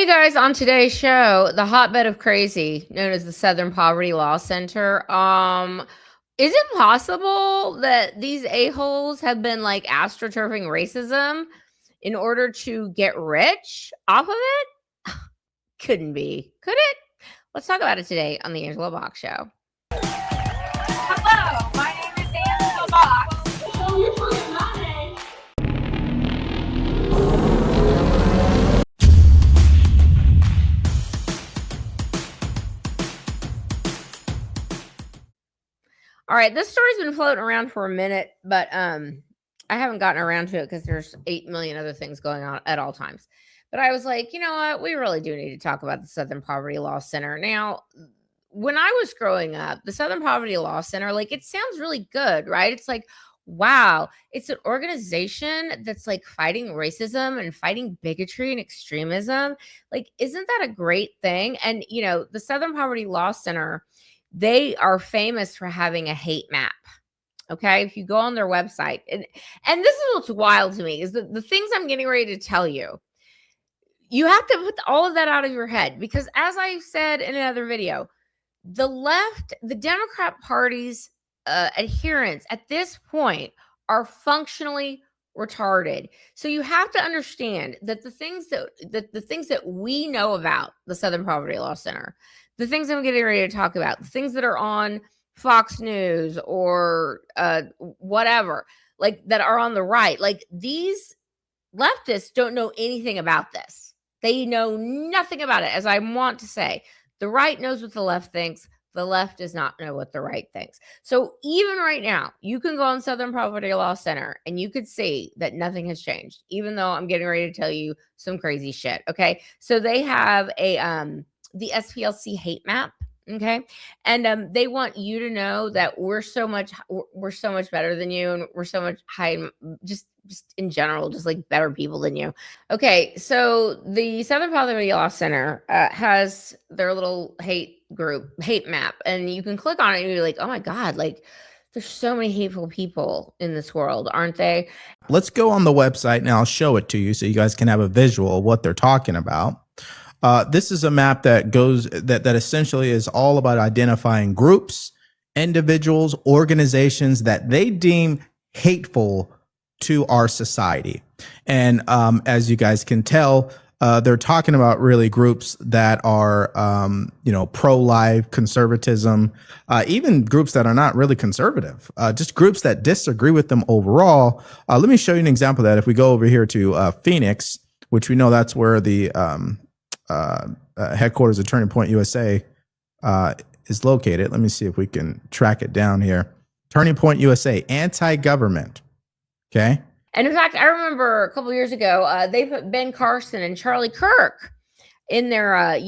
guys, on today's show, the hotbed of crazy, known as the Southern Poverty Law Center. Is it possible that these a-holes have been like astroturfing racism in order to get rich off of it? Couldn't be. Could it? Let's talk about it today on the Angela Box Show. Hello, my name is Angela Box. Show your fucking money. All right, this story's been floating around for a minute, but I haven't gotten around to it because there's 8 million other things going on at all times. But I was like, you know what? We really do need to talk about the Southern Poverty Law Center. Now, when I was growing up, the Southern Poverty Law Center, like, it sounds really good, right? It's like, wow, it's an organization that's like fighting racism and fighting bigotry and extremism. Like, isn't that a great thing? And, you know, the Southern Poverty Law Center, they are famous for having a hate map. Okay. If you go on their website, and this is what's wild to me is that the things I'm getting ready to tell you, you have to put all of that out of your head, because as I said in another video, the left, the Democrat Party's adherents at this point are functionally retarded. So you have to understand that the things that we know about the Southern Poverty Law Center, the things I'm getting ready to talk about, the things that are on Fox News or whatever, like that are on the right, like these leftists don't know anything about this. They know nothing about it. As I want to say, the right knows what the left thinks. The left does not know what the right thinks. So even right now, you can go on Southern Poverty Law Center and you could see that nothing has changed, even though I'm getting ready to tell you some crazy shit. Okay. So they have the SPLC hate map. Okay. And they want you to know that we're so much better than you, and we're so much high, just in general, just like better people than you. Okay. So the Southern Poverty Law Center has their little hate map, and you can click on it and you're like, oh my God, like there's so many hateful people in this world, aren't they? Let's go on the website and I'll show it to you so you guys can have a visual of what they're talking about. This is a map that goes that essentially is all about identifying groups, individuals, organizations that they deem hateful to our society. And as you guys can tell, they're talking about really groups that are, pro-life, conservatism, even groups that are not really conservative, just groups that disagree with them overall. Let me show you an example of that. If we go over here to Phoenix, which we know that's where the headquarters of Turning Point USA is located. Let me see if we can track it down here. Turning Point USA, anti-government. Okay. And in fact, I remember a couple of years ago, they put Ben Carson and Charlie Kirk in their,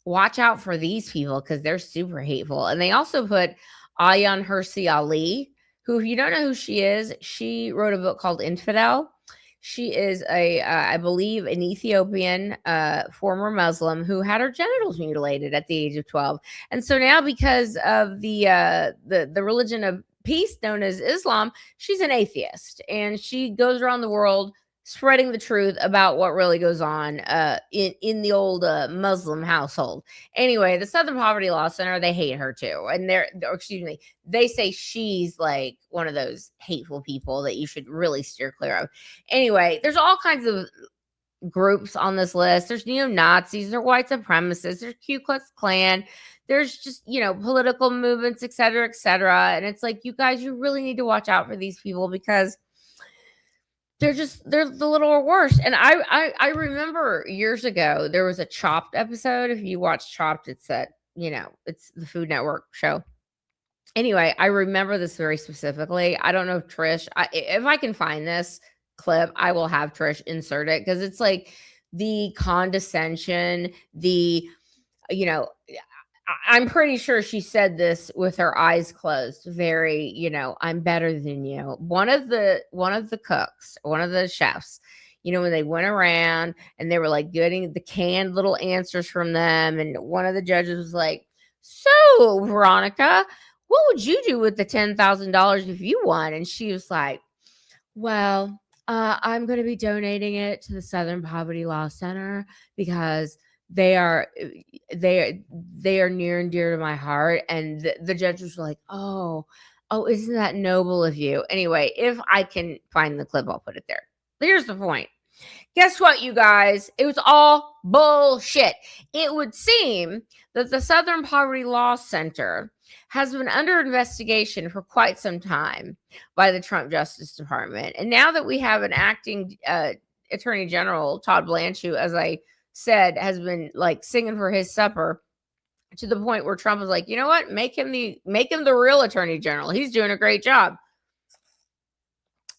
watch out for these people because they're super hateful. And they also put Ayaan Hirsi Ali, who, if you don't know who she is, she wrote a book called Infidel. She is I believe, an Ethiopian former Muslim who had her genitals mutilated at the age of 12. And so now, because of the religion of peace known as Islam, she's an atheist, and she goes around the world spreading the truth about what really goes on in the old Muslim household. Anyway, the Southern Poverty Law Center, they hate her too. And they say she's like one of those hateful people that you should really steer clear of. Anyway, there's all kinds of groups on this list. There's neo-Nazis, there's white supremacists, there's Ku Klux Klan, there's just, political movements, et cetera, et cetera. And it's like, you guys, you really need to watch out for these people because they're the little worst. And I remember years ago, there was a Chopped episode. If you watch Chopped, it's it's the Food Network show. Anyway, I remember this very specifically. I don't know if Trish, if I can find this clip, I will have Trish insert it, because it's like the condescension, I'm pretty sure she said this with her eyes closed. Very, I'm better than you. One of the cooks, one of the chefs, when they went around and they were like getting the canned little answers from them, and one of the judges was like, "So, Veronica, what would you do with the $10,000 if you won?" And she was like, "Well, I'm going to be donating it to the Southern Poverty Law Center because they are near and dear to my heart. And the judge was like, oh, isn't that noble of you? Anyway, if I can find the clip, I'll put it there. Here's the point. Guess what, you guys? It was all bullshit. It would seem that the Southern Poverty Law Center has been under investigation for quite some time by the Trump Justice Department. And now that we have an acting Attorney General, Todd Blanche, who, as I said, has been like singing for his supper to the point where Trump was like, you know what? Make him the real Attorney General. He's doing a great job.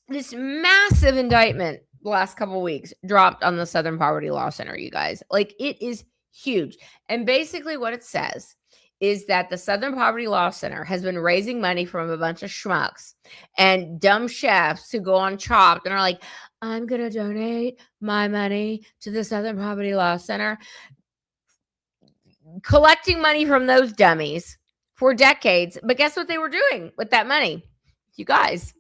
This massive indictment the last couple of weeks dropped on the Southern Poverty Law Center, you guys. Like, it is huge. And basically what it says is that the Southern Poverty Law Center has been raising money from a bunch of schmucks and dumb chefs who go on Chopped and are like, I'm going to donate my money to the Southern Poverty Law Center. Collecting money from those dummies for decades. But guess what they were doing with that money? You guys,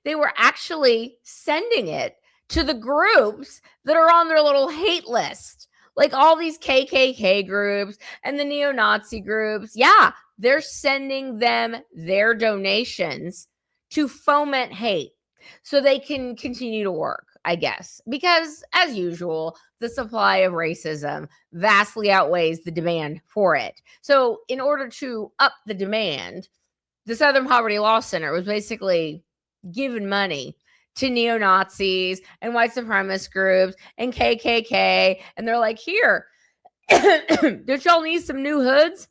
they were actually sending it to the groups that are on their little hate list. Like all these KKK groups and the neo-Nazi groups. Yeah, they're sending them their donations to foment hate so they can continue to work, I guess. Because, as usual, the supply of racism vastly outweighs the demand for it. So in order to up the demand, the Southern Poverty Law Center was basically giving money to neo-Nazis and white supremacist groups and KKK. And they're like, here, don't y'all need some new hoods?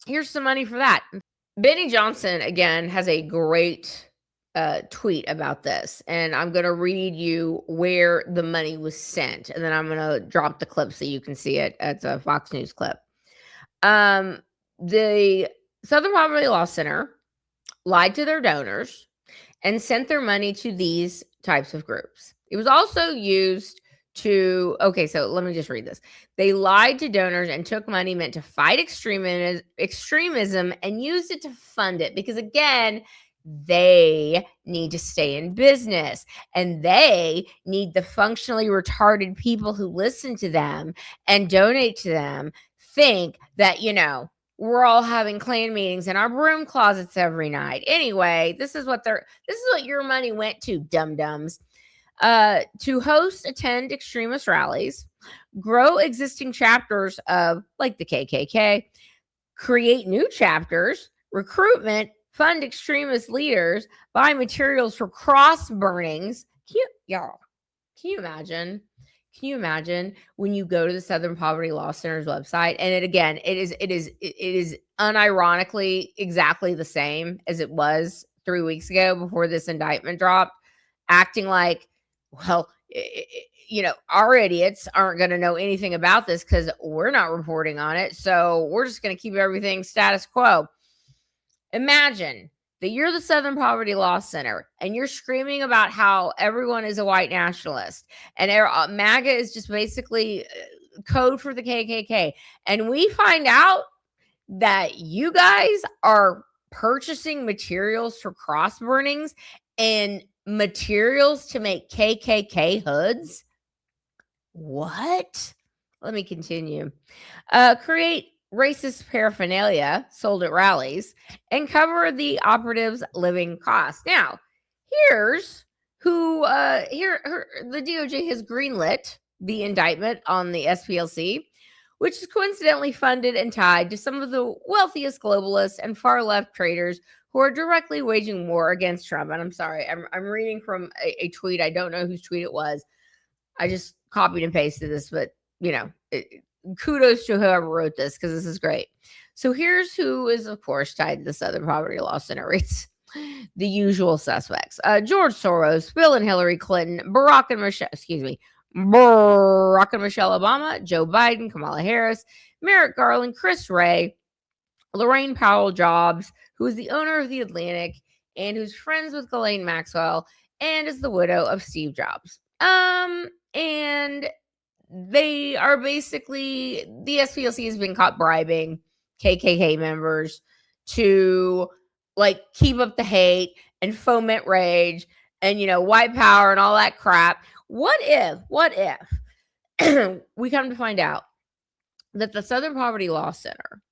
Here's some money for that. Benny Johnson, again, has a great tweet about this. And I'm going to read you where the money was sent. And then I'm going to drop the clip so you can see it. It's a Fox News clip. The Southern Poverty Law Center lied to their donors and sent their money to these types of groups. It was also used to, okay, so let me just read this. They lied to donors and took money meant to fight extremism and used it to fund it because, again, they need to stay in business and they need the functionally retarded people who listen to them and donate to them think that, we're all having Klan meetings in our broom closets every night. Anyway, this is what your money went to, dum-dums. To host, attend extremist rallies, grow existing chapters of, like, the KKK, create new chapters, recruitment, fund extremist leaders, buy materials for cross burnings. Can you imagine? Can you imagine when you go to the Southern Poverty Law Center's website? And it is unironically exactly the same as it was 3 weeks ago before this indictment dropped, acting like, well, our idiots aren't going to know anything about this because we're not reporting on it. So we're just going to keep everything status quo. Imagine that you're the Southern Poverty Law Center and you're screaming about how everyone is a white nationalist and MAGA is just basically code for the KKK. And we find out that you guys are purchasing materials for cross burnings and materials to make KKK hoods. What? Let me continue. Create racist paraphernalia sold at rallies and cover the operatives' living costs. Now, here's who the DOJ has greenlit the indictment on the SPLC, which is coincidentally funded and tied to some of the wealthiest globalists and far left traders who are directly waging war against Trump. And I'm sorry, I'm reading from a tweet. I don't know whose tweet it was. I just copied and pasted this, but kudos to whoever wrote this because this is great. So here's who is, of course, tied to the Southern Poverty Law Center. It's the usual suspects: George Soros, Bill and Hillary Clinton, Barack and Michelle Obama, Joe Biden, Kamala Harris, Merrick Garland, Chris Wray, Lorraine Powell Jobs, who is the owner of The Atlantic and who's friends with Ghislaine Maxwell and is the widow of Steve Jobs. And they are basically, the SPLC has been caught bribing KKK members to, like, keep up the hate and foment rage and, white power and all that crap. What if we come to find out that the Southern Poverty Law Center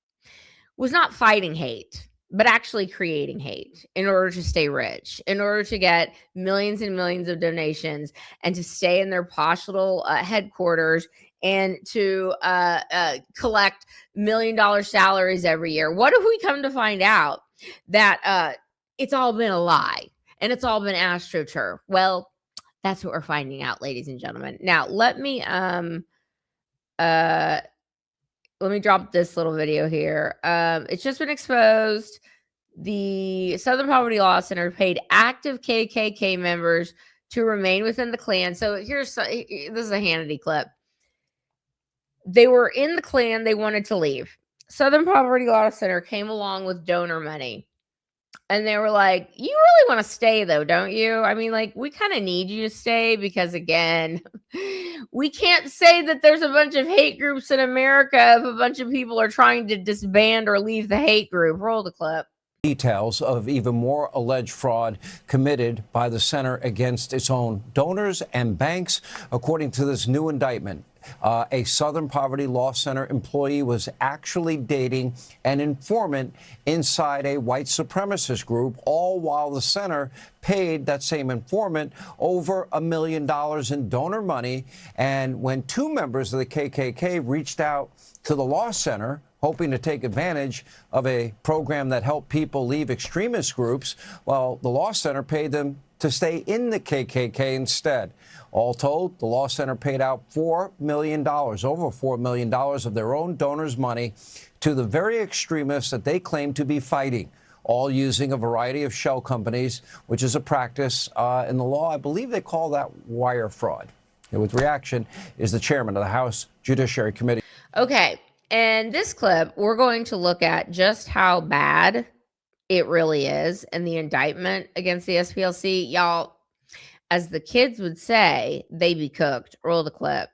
was not fighting hate, but actually creating hate in order to stay rich, in order to get millions and millions of donations and to stay in their posh little headquarters and to collect $1 million salaries every year? What if we come to find out that it's all been a lie and it's all been astroturf? Well, that's what we're finding out, ladies and gentlemen. Now, let me drop this little video here. It's just been exposed. The Southern Poverty Law Center paid active KKK members to remain within the Klan. So this is a Hannity clip. They were in the Klan. They wanted to leave. Southern Poverty Law Center came along with donor money. And they were like, you really want to stay, though, don't you? I mean, like, we kind of need you to stay because, again, we can't say that there's a bunch of hate groups in America if a bunch of people are trying to disband or leave the hate group. Roll the clip. Details of even more alleged fraud committed by the center against its own donors and banks. According to this new indictment, a Southern Poverty Law Center employee was actually dating an informant inside a white supremacist group, all while the center paid that same informant over $1 million in donor money. And when two members of the KKK reached out to the law center, hoping to take advantage of a program that helped people leave extremist groups, well, the law center paid them to stay in the KKK instead. All told, the law center paid out $4 million, over $4 million of their own donors' money to the very extremists that they claim to be fighting, all using a variety of shell companies, which is a practice in the law. I believe they call that wire fraud. And with reaction is the chairman of the House Judiciary Committee. Okay. And this clip, we're going to look at just how bad it really is in the indictment against the SPLC. Y'all, as the kids would say, they be cooked. Roll the clip.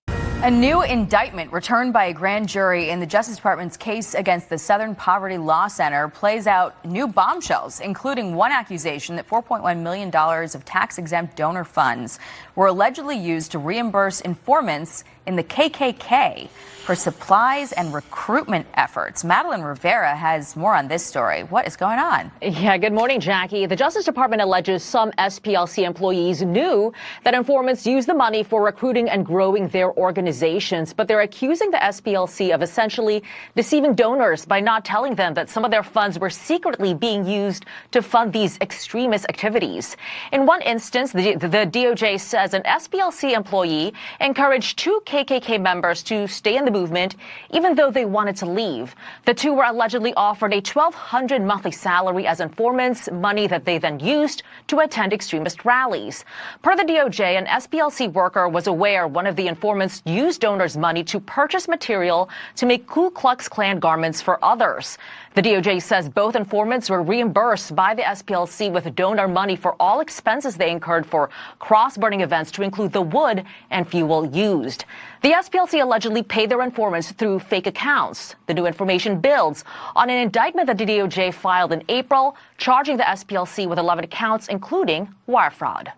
A new indictment returned by a grand jury in the Justice Department's case against the Southern Poverty Law Center plays out new bombshells, including one accusation that $4.1 million of tax-exempt donor funds were allegedly used to reimburse informants in the KKK for supplies and recruitment efforts. Madeline Rivera has more on this story. What is going on? Yeah, good morning, Jackie. The Justice Department alleges some SPLC employees knew that informants used the money for recruiting and growing their organizations, but they're accusing the SPLC of essentially deceiving donors by not telling them that some of their funds were secretly being used to fund these extremist activities. In one instance, the DOJ says an SPLC employee encouraged two KKK members to stay in the movement, even though they wanted to leave. The two were allegedly offered a $1,200 monthly salary as informants, money that they then used to attend extremist rallies. Per the DOJ, an SPLC worker was aware one of the informants used donors' money to purchase material to make Ku Klux Klan garments for others. The DOJ says both informants were reimbursed by the SPLC with donor money for all expenses they incurred for cross-burning events, to include the wood and fuel used. The SPLC allegedly paid their informants through fake accounts. The new information builds on an indictment that the DOJ filed in April, charging the SPLC with 11 counts, including wire fraud.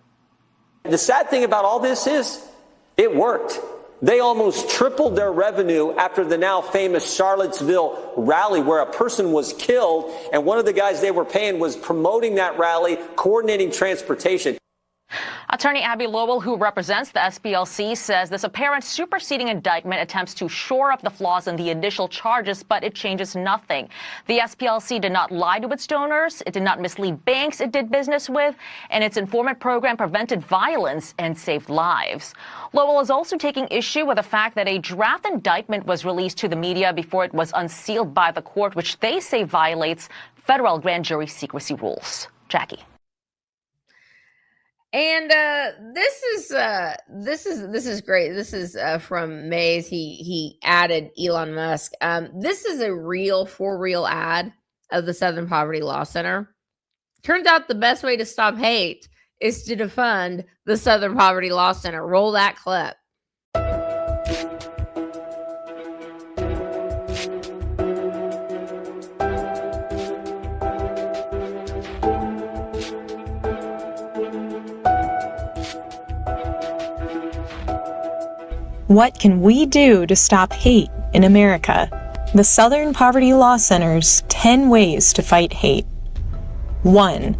The sad thing about all this is it worked. They almost tripled their revenue after the now famous Charlottesville rally, where a person was killed, and one of the guys they were paying was promoting that rally, coordinating transportation. Attorney Abby Lowell, who represents the SPLC, says this apparent superseding indictment attempts to shore up the flaws in the initial charges, but it changes nothing. The SPLC did not lie to its donors, it did not mislead banks it did business with, and its informant program prevented violence and saved lives. Lowell is also taking issue with the fact that a draft indictment was released to the media before it was unsealed by the court, which they say violates federal grand jury secrecy rules. Jackie. And this is great. This is from Mays. He added Elon Musk. This is a for real ad of the Southern Poverty Law Center. Turns out the best way to stop hate is to defund the Southern Poverty Law Center. Roll that clip. What can we do to stop hate in America? The Southern Poverty Law Center's 10 ways to fight hate. 1.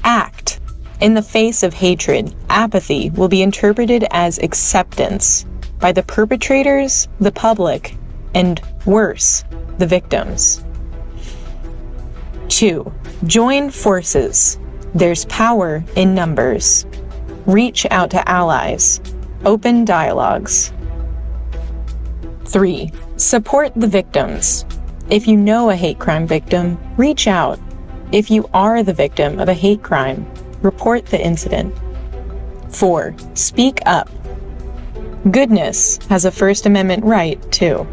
Act. In the face of hatred, apathy will be interpreted as acceptance by the perpetrators, the public, and worse, the victims. 2. Join forces. There's power in numbers. Reach out to allies. Open dialogues. 3. Support the victims. If you know a hate crime victim, reach out. If you are the victim of a hate crime, report the incident. 4. Speak up. Goodness has a First Amendment right, too.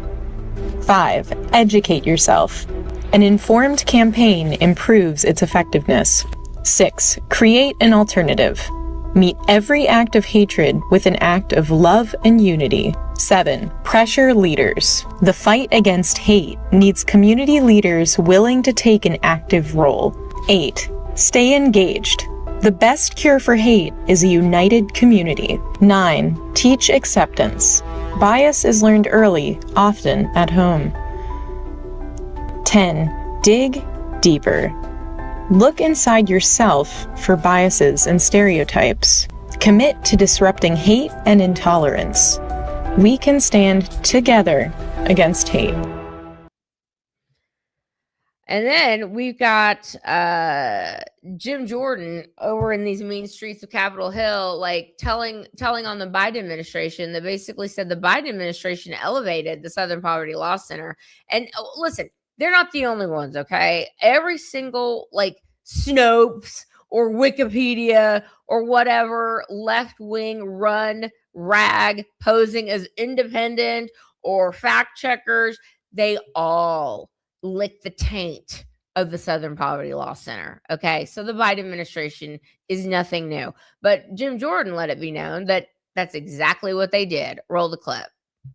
5. Educate yourself. An informed campaign improves its effectiveness. 6. Create an alternative. Meet every act of hatred with an act of love and unity. 7. Pressure leaders. The fight against hate needs community leaders willing to take an active role. 8. Stay engaged. The best cure for hate is a united community. 9. Teach acceptance. Bias is learned early, often at home. 10. Dig deeper. Look inside yourself for biases and stereotypes. Commit to disrupting hate and intolerance. We can stand together against hate. And then we've got Jim Jordan over in these mean streets of Capitol Hill, like telling on the Biden administration that basically said the Biden administration elevated the Southern Poverty Law Center. And listen, they're not the only ones, okay? Every single like Snopes or Wikipedia or whatever left-wing run rag posing as independent or fact checkers, they all lick the taint of the Southern Poverty Law Center. Okay, so the Biden administration is nothing new, but Jim Jordan let it be known that that's exactly what they did. Roll the clip.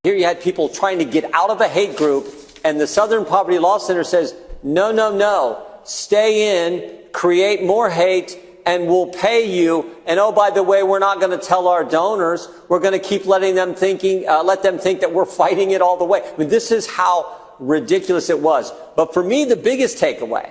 Here you had people trying to get out of a hate group, and the Southern Poverty Law Center says, no, no, no, stay in, create more hate, and we'll pay you. And oh, by the way, we're not going to tell our donors. We're going to keep letting them let them think that we're fighting it all the way. I mean, this is how ridiculous it was. But for me, the biggest takeaway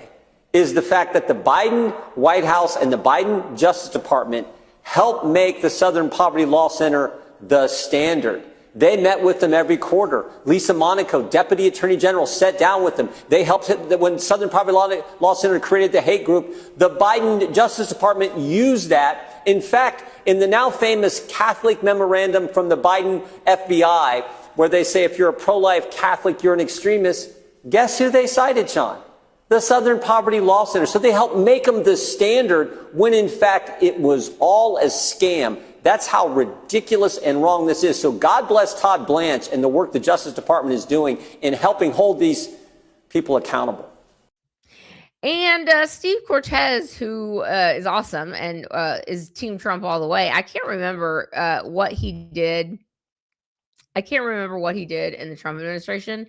is the fact that the Biden White House and the Biden Justice Department helped make the Southern Poverty Law Center the standard. They met with them every quarter. Lisa Monaco, Deputy Attorney General, sat down with them. They helped when Southern Poverty Law Center created the hate group. The Biden Justice Department used that. In fact, in the now famous Catholic memorandum from the Biden FBI, where they say if you're a pro-life Catholic, you're an extremist, guess who they cited, Sean? The Southern Poverty Law Center. So they helped make them the standard when, in fact, it was all a scam. That's how ridiculous and wrong this is. So God bless Todd Blanche and the work the Justice Department is doing in helping hold these people accountable. And Steve Cortez, who is awesome and is Team Trump all the way. I can't remember what he did. I can't remember what he did in the Trump administration.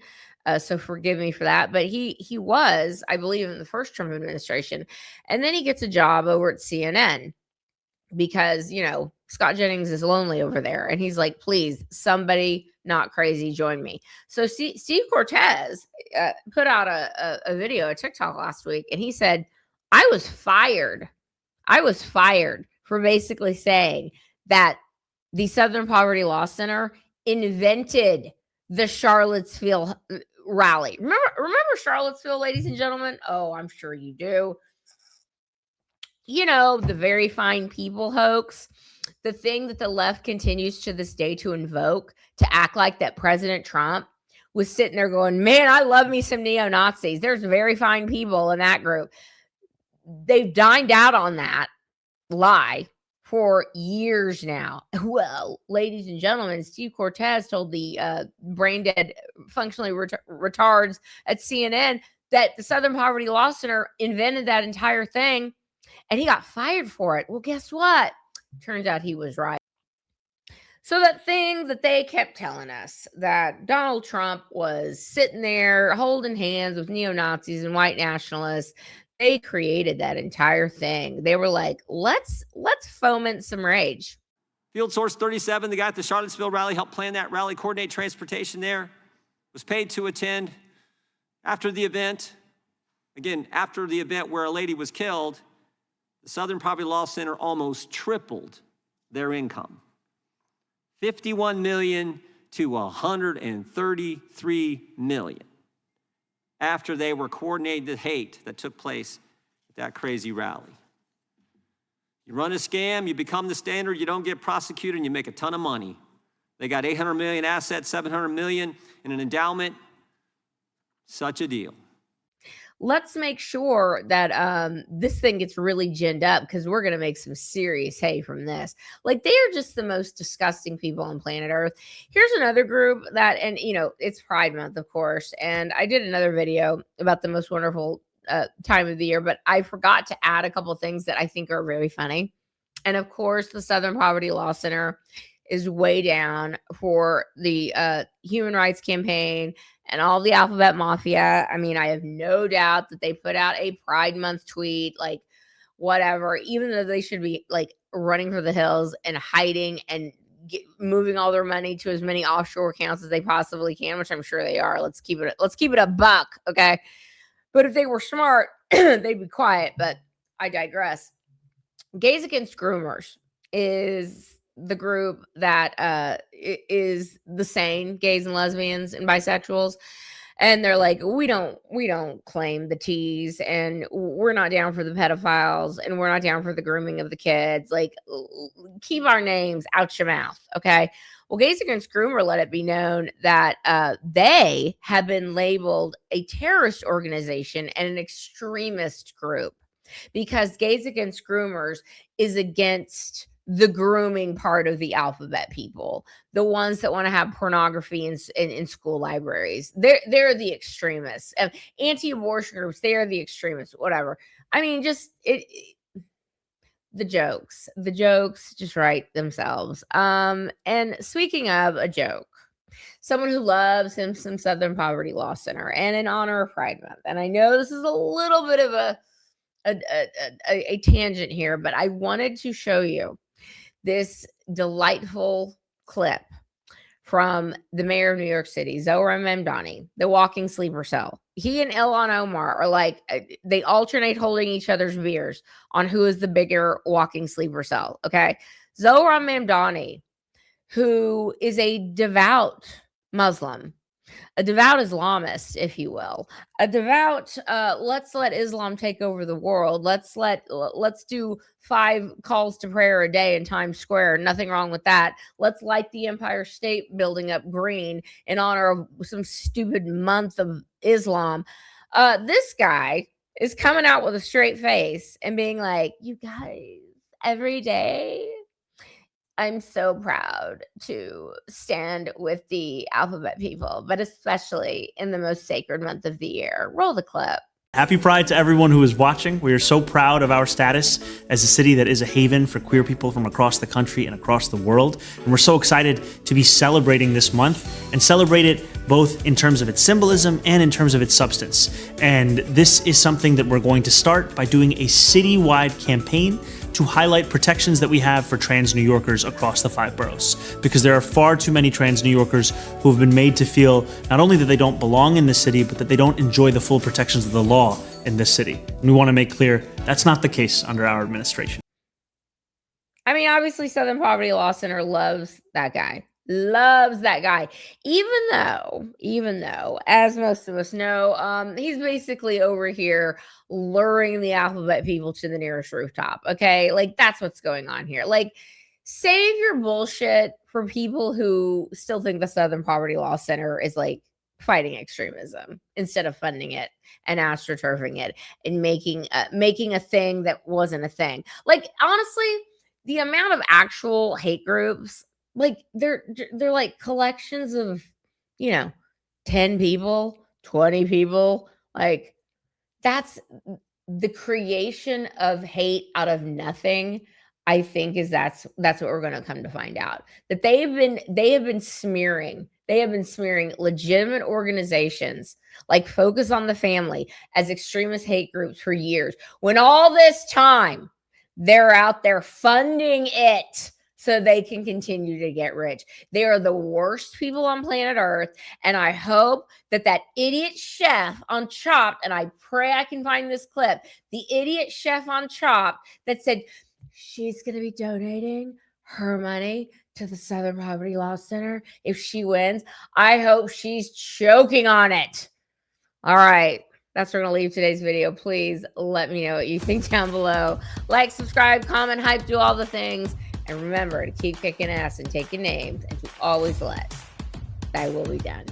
So forgive me for that. But he was, I believe, in the first Trump administration. And then he gets a job over at CNN because, you know, Scott Jennings is lonely over there. And he's like, please, somebody not crazy, join me. So Steve Cortez put out a video, a TikTok last week. And he said, I was fired for basically saying that the Southern Poverty Law Center invented the Charlottesville rally. Remember Charlottesville, ladies and gentlemen? Oh, I'm sure you do. You know, the very fine people hoax, the thing that the left continues to this day to invoke, to act like that President Trump was sitting there going, man, I love me some neo-Nazis. There's very fine people in that group. They've dined out on that lie for years now. Well, ladies and gentlemen, Steve Cortez told the brain dead, functionally retards at CNN that the Southern Poverty Law Center invented that entire thing, and he got fired for it. Well, guess what? Turns out he was right. So that thing that they kept telling us, that Donald Trump was sitting there holding hands with neo-Nazis and white nationalists, they created that entire thing. They were like, let's foment some rage. Field Source 37, the guy at the Charlottesville rally, helped plan that rally, coordinate transportation there, was paid to attend. After the event, again, after the event where a lady was killed, the Southern Poverty Law Center almost tripled their income. $51 million to $133 million after they were coordinating the hate that took place at that crazy rally. You run a scam, you become the standard, you don't get prosecuted, and you make a ton of money. They got $800 million assets, $700 million in an endowment. Such a deal. Let's make sure that this thing gets really ginned up, because we're going to make some serious hay from this. Like, they are just the most disgusting people on planet Earth. Here's another group that, and you know, it's Pride Month, of course, and I did another video about the most wonderful time of the year, but I forgot to add a couple things that I think are very funny. And of course, the Southern Poverty Law Center is way down for the Human Rights Campaign and all the Alphabet Mafia. I mean, I have no doubt that they put out a Pride Month tweet, like whatever, even though they should be like running for the hills and hiding and moving all their money to as many offshore accounts as they possibly can, which I'm sure they are. Let's keep it a buck, okay? But if they were smart, they'd be quiet. But I digress. Gays Against Groomers is the group that is the sane gays and lesbians and bisexuals, and they're like, we don't claim the T's, and we're not down for the pedophiles, and we're not down for the grooming of the kids. Like, keep our names out your mouth, okay? Well, Gays Against Groomer let it be known that they have been labeled a terrorist organization and an extremist group, because Gays Against Groomers is against the grooming part of the alphabet people, the ones that want to have pornography in school libraries. They're the extremists. Anti-abortion groups, they are the extremists, whatever. I mean, just the jokes just write themselves. And speaking of a joke, someone who loves him some Southern Poverty Law Center, and in honor of Pride Month, and I know this is a little bit of a tangent here, but I wanted to show you this delightful clip from the mayor of New York City, Zohran Mamdani, the walking sleeper cell. He and Ilhan Omar are like, they alternate holding each other's beers on who is the bigger walking sleeper cell, okay? Zohran Mamdani, who is a devout Muslim, a devout Islamist, if you will, a devout, let's let Islam take over the world. Let's do 5 calls to prayer a day in Times Square. Nothing wrong with that. Let's light the Empire State Building up green in honor of some stupid month of Islam. This guy is coming out with a straight face and being like, you guys, every day I'm so proud to stand with the alphabet people, but especially in the most sacred month of the year. Roll the clip. Happy Pride to everyone who is watching. We are so proud of our status as a city that is a haven for queer people from across the country and across the world. And we're so excited to be celebrating this month and celebrate it both in terms of its symbolism and in terms of its substance. And this is something that we're going to start by doing a citywide campaign to highlight protections that we have for trans New Yorkers across the 5 boroughs, because there are far too many trans New Yorkers who have been made to feel not only that they don't belong in this city, but that they don't enjoy the full protections of the law in this city. And we want to make clear that's not the case under our administration. I mean, obviously, Southern Poverty Law Center loves that guy. Even though, as most of us know, he's basically over here luring the alphabet people to the nearest rooftop. Okay, like, that's what's going on here. Like, save your bullshit for people who still think the Southern Poverty Law Center is like fighting extremism, instead of funding it and astroturfing it and making a thing that wasn't a thing. Like, honestly, the amount of actual hate groups, like, they're like collections of, 10 people, 20 people. Like, that's the creation of hate out of nothing. I think that's what we're going to come to find out, that they have been smearing legitimate organizations like Focus on the Family as extremist hate groups for years, when all this time they're out there funding it so they can continue to get rich. They are the worst people on planet Earth. And I hope that that idiot chef on Chopped, and I pray I can find this clip, the idiot chef on Chopped that said she's going to be donating her money to the Southern Poverty Law Center if she wins. I hope she's choking on it. All right. That's where we're going to leave today's video. Please let me know what you think down below. Like, subscribe, comment, hype, do all the things. And remember to keep kicking ass and taking names and to always let thy will be done.